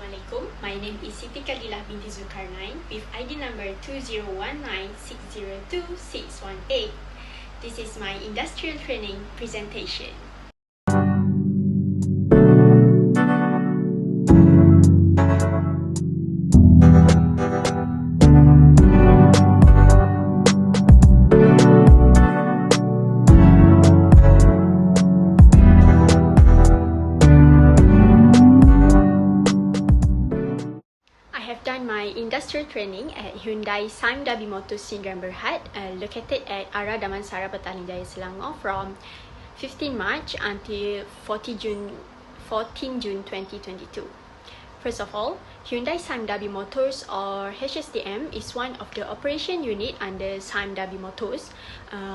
Assalamualaikum. My name is Siti Khadilah binti Zulkarnain with ID number 2019602618. This is my industrial training presentation. I have done my industrial training at Hyundai Sime Darby Motors Sdn Bhd, located at Arah Damansara, Petaling Jaya, Selangor from 15 March until 14 June 2022. First of all, Hyundai Sime Darby Motors or HSDM is one of the operation unit under Sime Darby Motors.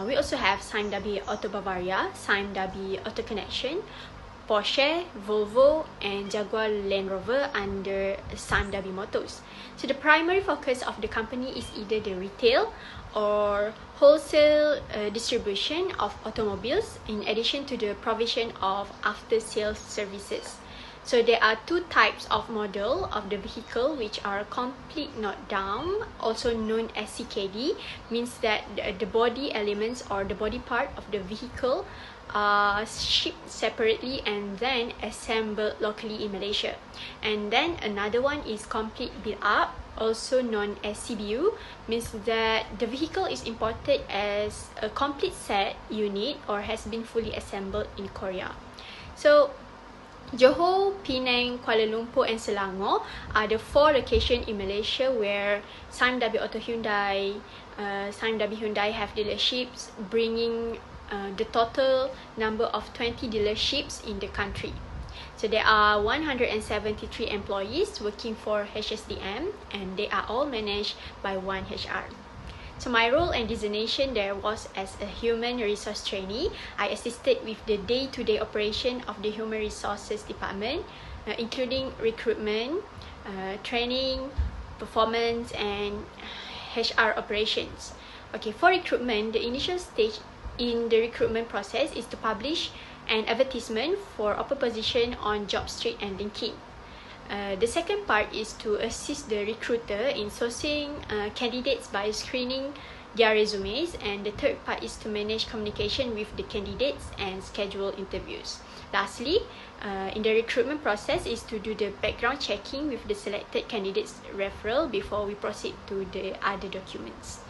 We also have Sime Darby Auto Bavaria, Sime Darby Auto Connection, Porsche, Volvo and Jaguar Land Rover under Sime Darby Motors. So the primary focus of the company is either the retail or wholesale distribution of automobiles, in addition to the provision of after-sales services. So there are two types of model of the vehicle, which are complete knockdown, also known as CKD, means that the body elements or the body part of the vehicle are shipped separately and then assembled locally in Malaysia. And then another one is complete build up, also known as CBU, means that the vehicle is imported as a complete set unit or has been fully assembled in Korea. So Johor, Penang, Kuala Lumpur and Selangor are the four locations in Malaysia where Sime Darby Auto Hyundai, Sime Darby Hyundai have dealerships, bringing the total number of 20 dealerships in the country. So there are 173 employees working for HSDM and they are all managed by one HR. So my role and designation there was as a human resource trainee. I assisted with the day-to-day operation of the human resources department, including recruitment, training, performance and HR operations. Okay, for recruitment, the initial stage in the recruitment process is to publish an advertisement for open position on JobStreet and LinkedIn. The second part is to assist the recruiter in sourcing candidates by screening their resumes, and the third part is to manage communication with the candidates and schedule interviews. Lastly, in the recruitment process is to do the background checking with the selected candidates referral before we proceed to the other documents.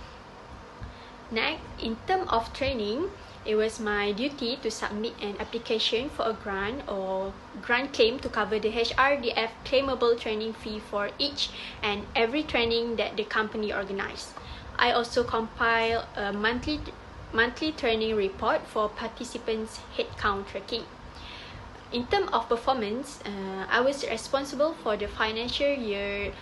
Next, in terms of training, it was my duty to submit an application for a grant or grant claim to cover the HRDF claimable training fee for each and every training that the company organized. I also compile a monthly training report for participants' headcount tracking. In terms of performance, I was responsible for the financial year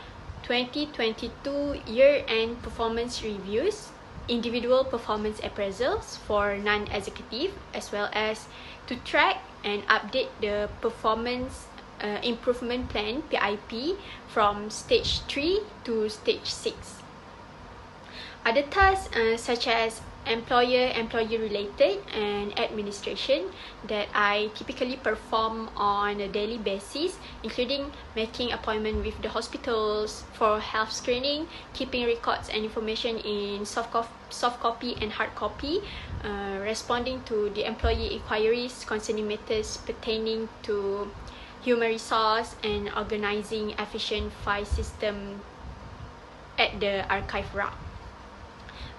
2022 year-end performance reviews, individual performance appraisals for non-executive, as well as to track and update the performance improvement plan PIP from stage 3 to stage 6. Other tasks such as employee related and administration that I typically perform on a daily basis, including making appointment with the hospitals for health screening, keeping records and information in soft copy and hard copy, responding to the employee inquiries concerning matters pertaining to human resource, and organizing efficient file system at the archive route.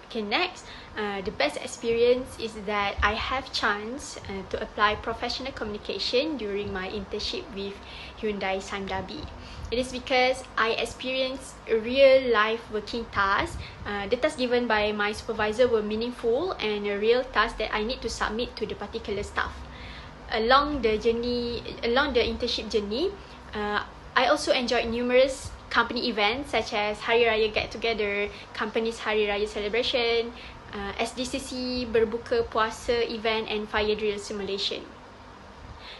Okay, next, the best experience is that I have chance to apply professional communication during my internship with Hyundai Sime Darby. It is because I experienced real life working tasks. The tasks given by my supervisor were meaningful and a real task that I need to submit to the particular staff. Along the internship journey, I also enjoyed numerous company events such as Hari Raya Get Together, company's Hari Raya celebration, SDCC berbuka puasa event and fire drill simulation.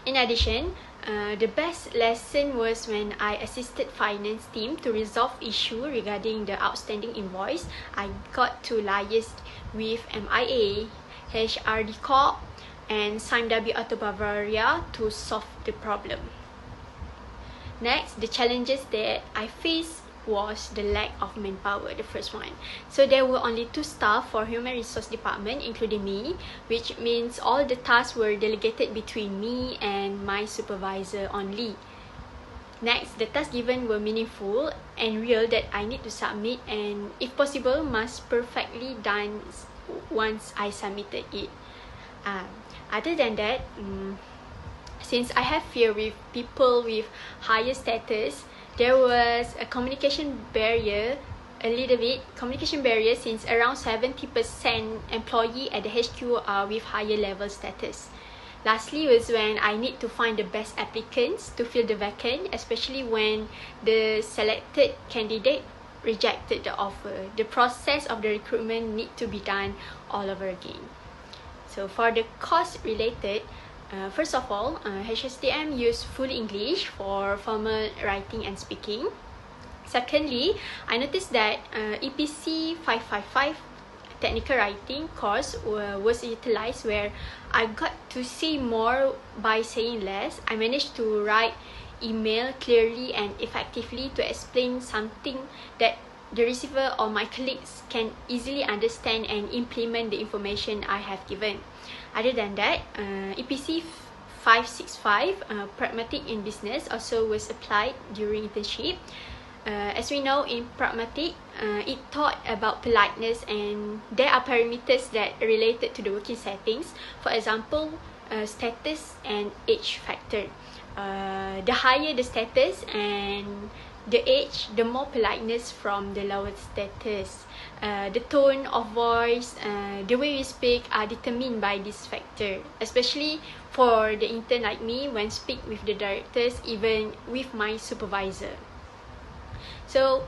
In addition, the best lesson was when I assisted finance team to resolve issue regarding the outstanding invoice. I got to liaise with MIA, HRD Corp and Sime Darby Auto Bavaria to solve the problem. Next, the challenges that I faced was the lack of manpower, the first one. So there were only 2 staff for human resource department, including me, which means all the tasks were delegated between me and my supervisor only. Next, the tasks given were meaningful and real that I need to submit, and if possible must perfectly done once I submitted it. Other than that, since I have fear with people with higher status, there was a communication barrier, since around 70% employee at the HQ are with higher level status. Lastly was when I need to find the best applicants to fill the vacant, especially when the selected candidate rejected the offer. The process of the recruitment need to be done all over again. So for the course related, first of all, HSTM use full English for formal writing and speaking. Secondly, I noticed that EPC 555 technical writing course was utilized, where I got to see more by saying less. I managed to write email clearly and effectively to explain something that the receiver or my colleagues can easily understand and implement the information I have given. Other than that, EPC 565, pragmatic in business, also was applied during internship. As we know, in pragmatic, it taught about politeness, and there are parameters that are related to the working settings. For example, status and age factor. The higher the status and the age, the more politeness from the lower status. The tone of voice, the way we speak are determined by this factor, especially for the intern like me when speak with the directors, even with my supervisor. So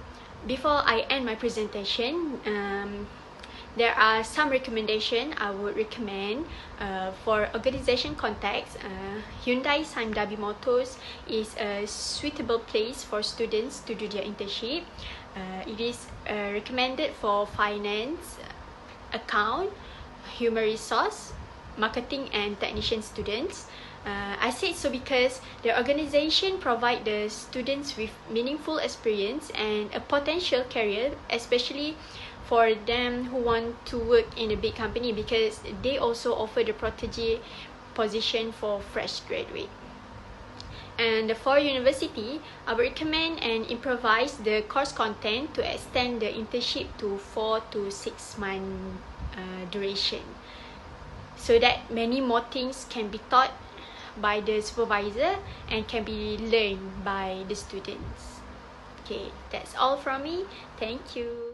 before I end my presentation, there are some recommendations I would recommend. For organization context, Hyundai Sime Darby Motors is a suitable place for students to do their internship. It is recommended for finance, account, human resource, marketing and technician students. I said so because the organization provide the students with meaningful experience and a potential career, especially for them who want to work in a big company, because they also offer the protege position for fresh graduate. And for university, I would recommend and improvise the course content to extend the internship to 4 to 6 month duration, so that many more things can be taught by the supervisor and can be learned by the students. Okay, that's all from me. Thank you.